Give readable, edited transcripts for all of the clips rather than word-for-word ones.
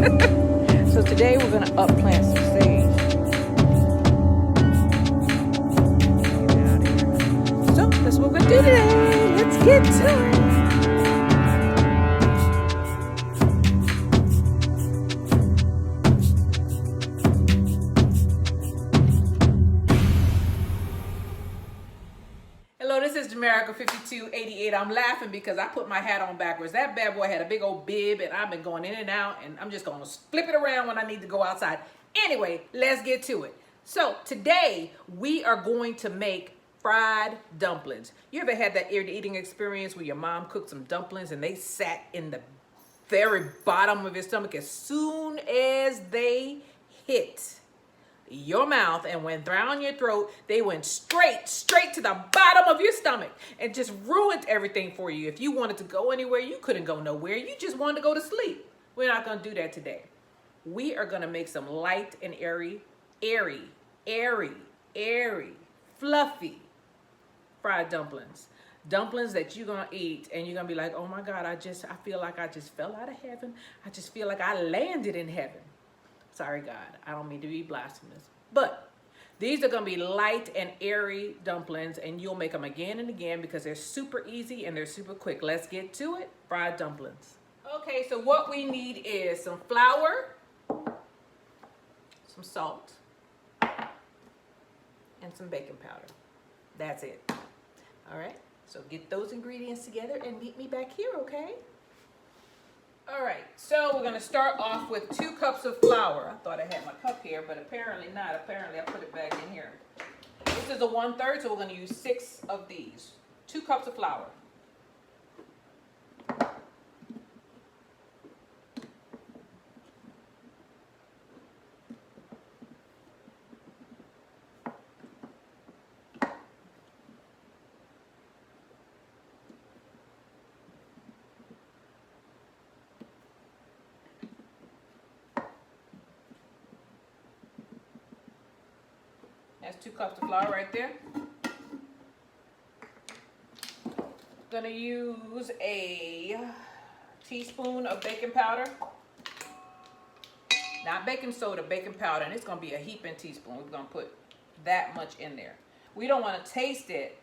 So today we're gonna up plant some sage. Get it out of here. So that's what we're gonna do today. Let's get to it. Hello, this is Jamaica 5288. I'm laughing because I put my hat on backwards. That bad boy had a big old bib, and I've been going in and out, and I'm just gonna flip it around when I need to go outside. Anyway, let's get to it. So today we are going to make fried dumplings. You ever had that eating experience where your mom cooked some dumplings and they sat in the very bottom of your stomach as soon as they hit your mouth and went down your throat? They went straight to the bottom of your stomach and just ruined everything for you. If you wanted to go anywhere, you couldn't go nowhere. You just wanted to go to sleep. We're not going to do that today. We are going to make some light and airy, fluffy fried dumplings. Dumplings that you're going to eat and you're going to be like, oh my God, I feel like I just fell out of heaven. I just feel like I landed in heaven. Sorry, God, I don't mean to be blasphemous. But these are going to be light and airy dumplings, and you'll make them again and again because they're super easy and they're super quick. Let's get to it. Fried dumplings. Okay, so what we need is some flour, some salt, and some baking powder. That's it. All right, so get those ingredients together and meet me back here, okay? All right, so we're gonna start off with 2 cups of flour. I thought I had my cup here, but apparently not. Apparently I put it back in here. This is a 1/3, so we're gonna use 6 of these. 2 cups of flour. That's 2 cups of flour right there. Gonna use a teaspoon of baking powder. Not baking soda, baking powder, and it's gonna be a heaping teaspoon. We're gonna put that much in there. We don't want to taste it,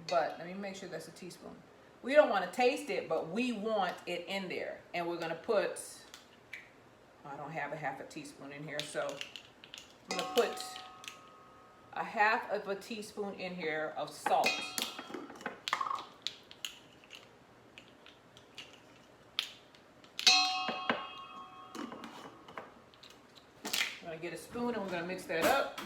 but let me make sure that's a teaspoon. We don't want to taste it, but we want it in there. And we're gonna put, I don't have a half a teaspoon in here, so I'm gonna put a half of a teaspoon in here of salt. I'm gonna get a spoon and we're gonna mix that up.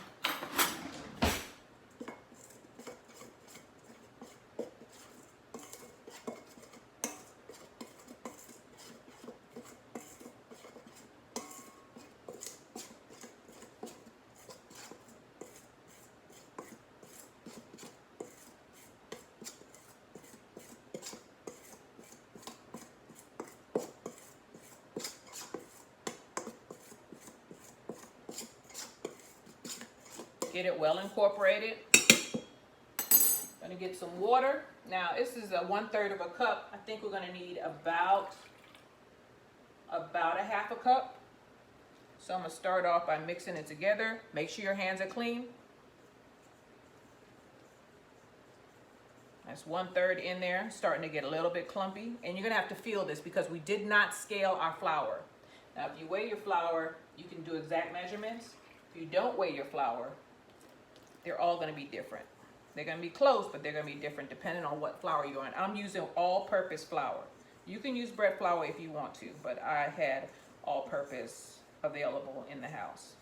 Get it well incorporated. Gonna get some water. Now this is a 1/3 of a cup. I think we're gonna need about a half a cup. So I'm gonna start off by mixing it together. Make sure your hands are clean. That's 1/3 in there, starting to get a little bit clumpy. And you're gonna have to feel this because we did not scale our flour. Now if you weigh your flour, you can do exact measurements. If you don't weigh your flour, they're all going to be different. They're going to be close, but they're going to be different depending on what flour you're on. I'm using all-purpose flour. You can use bread flour if you want to, but I had all-purpose available in the house.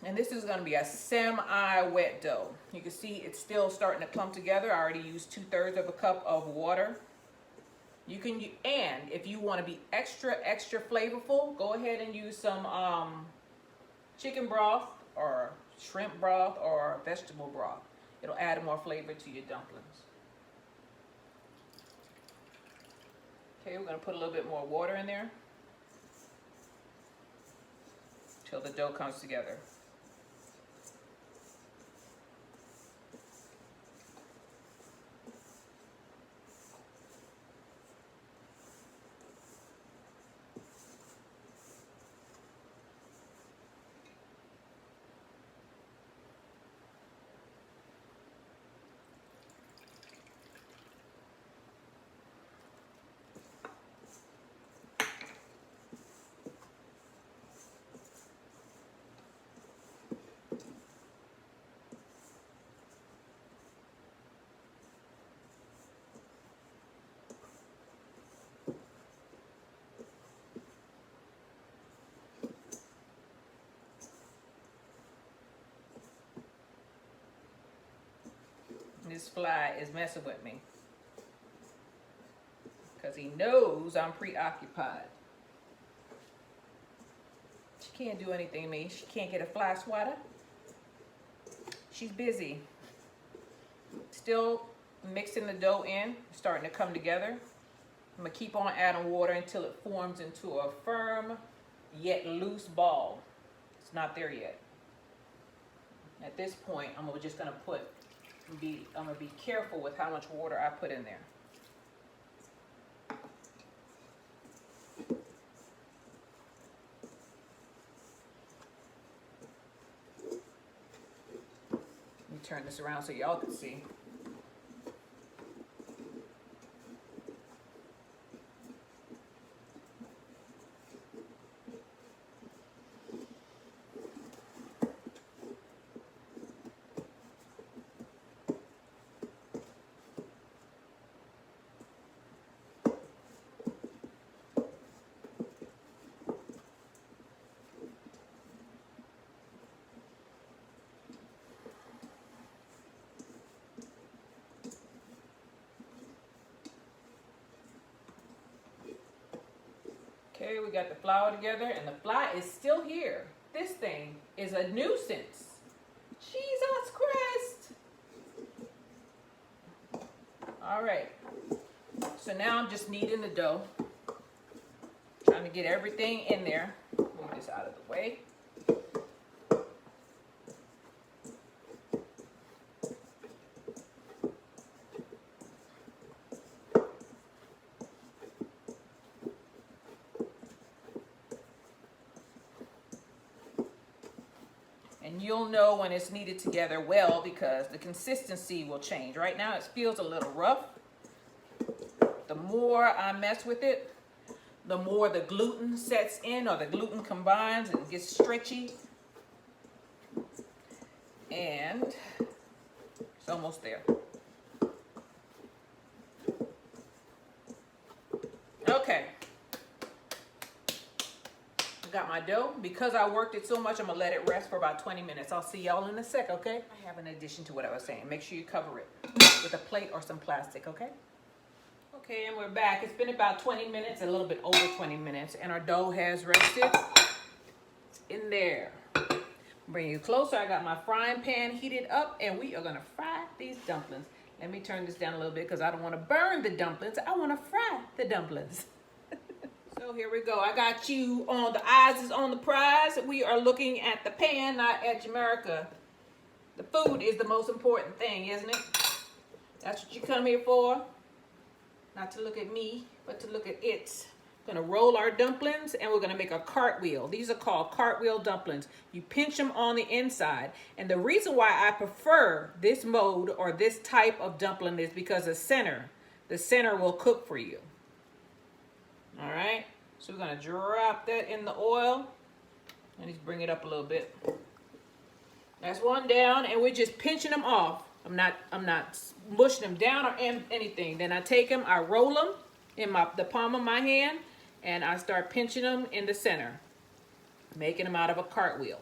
And this is going to be a semi-wet dough. You can see it's still starting to clump together. I already used 2/3 of a cup of water. You can, and if you want to be extra flavorful, go ahead and use some chicken broth or shrimp broth or vegetable broth. It'll add more flavor to your dumplings. Okay, we're going to put a little bit more water in there till the dough comes together. this fly is messing with me. Because he knows I'm preoccupied. She can't do anything to me. She can't get a fly swatter. She's busy. Still mixing the dough in, starting to come together. I'm gonna keep on adding water until it forms into a firm yet loose ball. It's not there yet. At this point, I'm just gonna be careful with how much water I put in there. Let me turn this around so y'all can see. Okay, we got the flour together and the fly is still here. This thing is a nuisance. Jesus Christ. All right, so now I'm just kneading the dough. Trying to get everything in there. Move this out of the way. And you'll know when it's kneaded together well because the consistency will change. Right now it feels a little rough. The more I mess with it, the more the gluten sets in or the gluten combines and gets stretchy. And it's almost there. Okay. Got my dough. Because I worked it so much, I'm gonna let it rest for about 20 minutes. I'll see y'all in a sec, okay? I have an addition to what I was saying. Make sure you cover it with a plate or some plastic, okay? Okay, and we're back. It's been about 20 minutes, a little bit over 20 minutes, and our dough has rested. It's in there. Bring you closer. I got my frying pan heated up, and we are gonna fry these dumplings. Let me turn this down a little bit because I don't want to burn the dumplings. I want to fry the dumplings. So here we go. I got you on the eyes is on the prize. We are looking at the pan, not at Jamaica. The food is the most important thing, isn't it? That's what you come here for. Not to look at me, but to look at it. Gonna roll our dumplings and we're gonna make a cartwheel. These are called cartwheel dumplings. You pinch them on the inside. And the reason why I prefer this mode or this type of dumpling is because the center will cook for you. All right, so we're gonna drop that in the oil. And just bring it up a little bit. That's one down, and we're just pinching them off. I'm not mushing them down or anything. Then I take them, I roll them in the palm of my hand, and I start pinching them in the center, making them out of a cartwheel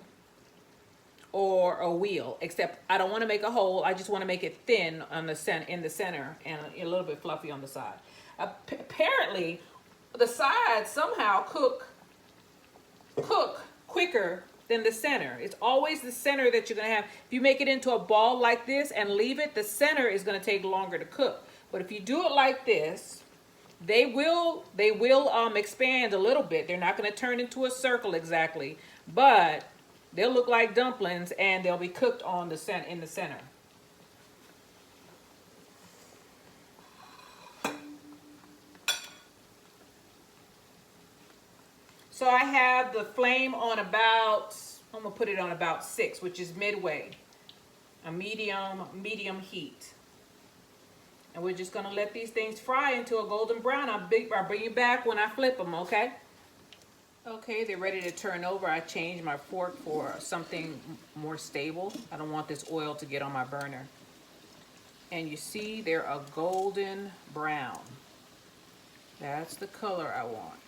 or a wheel. Except I don't want to make a hole. I just want to make it thin on in the center and a little bit fluffy on the side. Apparently, the sides somehow cook quicker than the center. It's always the center that you're gonna have. If you make it into a ball like this and leave it, the center is gonna take longer to cook. But if you do it like this, they will expand a little bit. They're not gonna turn into a circle exactly, but they'll look like dumplings and they'll be cooked in the center. So I have the flame on I'm gonna put it on about 6, which is midway, a medium heat. And we're just gonna let these things fry into a golden brown. I'll bring you back when I flip them, okay? Okay, they're ready to turn over. I changed my fork for something more stable. I don't want this oil to get on my burner. And you see they're a golden brown. That's the color I want.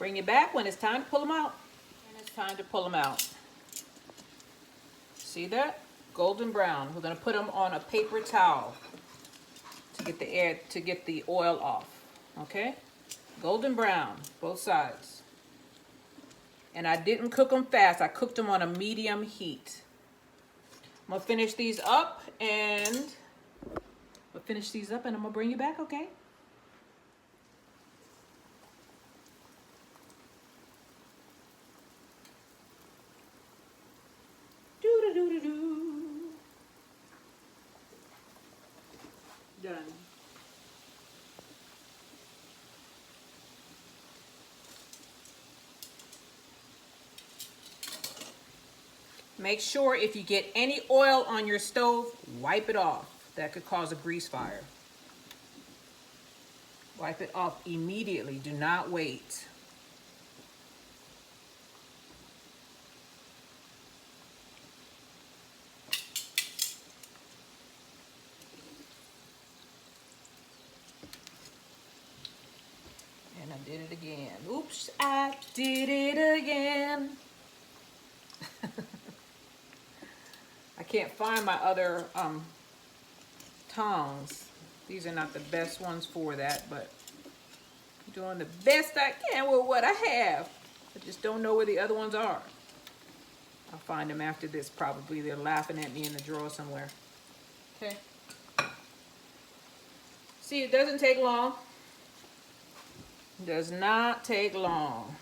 Bring it back when it's time to pull them out. And it's time to pull them out. See that? Golden brown. We're going to put them on a paper towel to get the oil off. Okay? Golden brown, both sides. And I didn't cook them fast. I cooked them on a medium heat. I'm going to finish these up and I'm going to bring you back, okay? Done. Make sure if you get any oil on your stove, wipe it off. That could cause a grease fire. Wipe it off immediately. Do not wait. And I did it again. Oops, I did it again. I can't find my other tongs. These are not the best ones for that, but I'm doing the best I can with what I have. I just don't know where the other ones are. I'll find them after this probably. They're laughing at me in the drawer somewhere. Okay. See, it doesn't take long. It does not take long.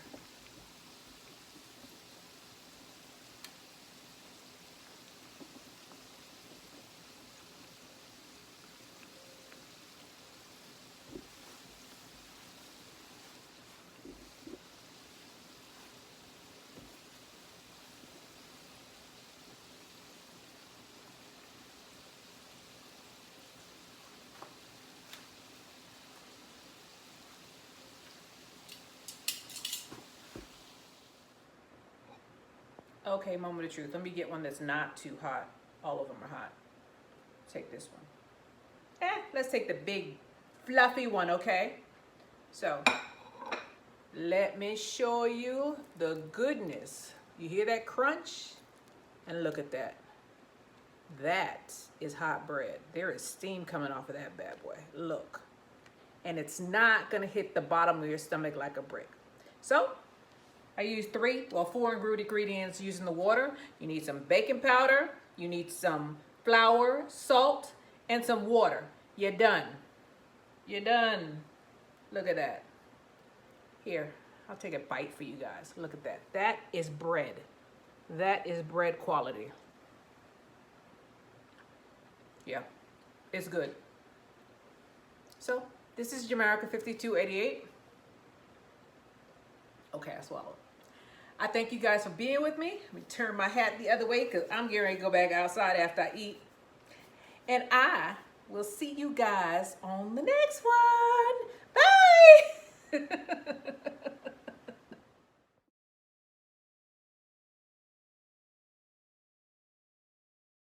Okay, moment of truth. Let me get one that's not too hot. All of them are hot. Take this one. Let's take the big fluffy one, okay? So, let me show you the goodness. You hear that crunch? And look at that. That is hot bread. There is steam coming off of that bad boy. Look. And it's not gonna hit the bottom of your stomach like a brick. So, I used four ingredients using the water. You need some baking powder, you need some flour, salt, and some water. You're done. You're done. Look at that. Here, I'll take a bite for you guys. Look at that. That is bread. That is bread quality. Yeah, it's good. So, this is Jamaica 5288. Okay, I swallowed. I thank you guys for being with me. Let me turn my hat the other way because I'm getting ready to go back outside after I eat. And I will see you guys on the next one. Bye!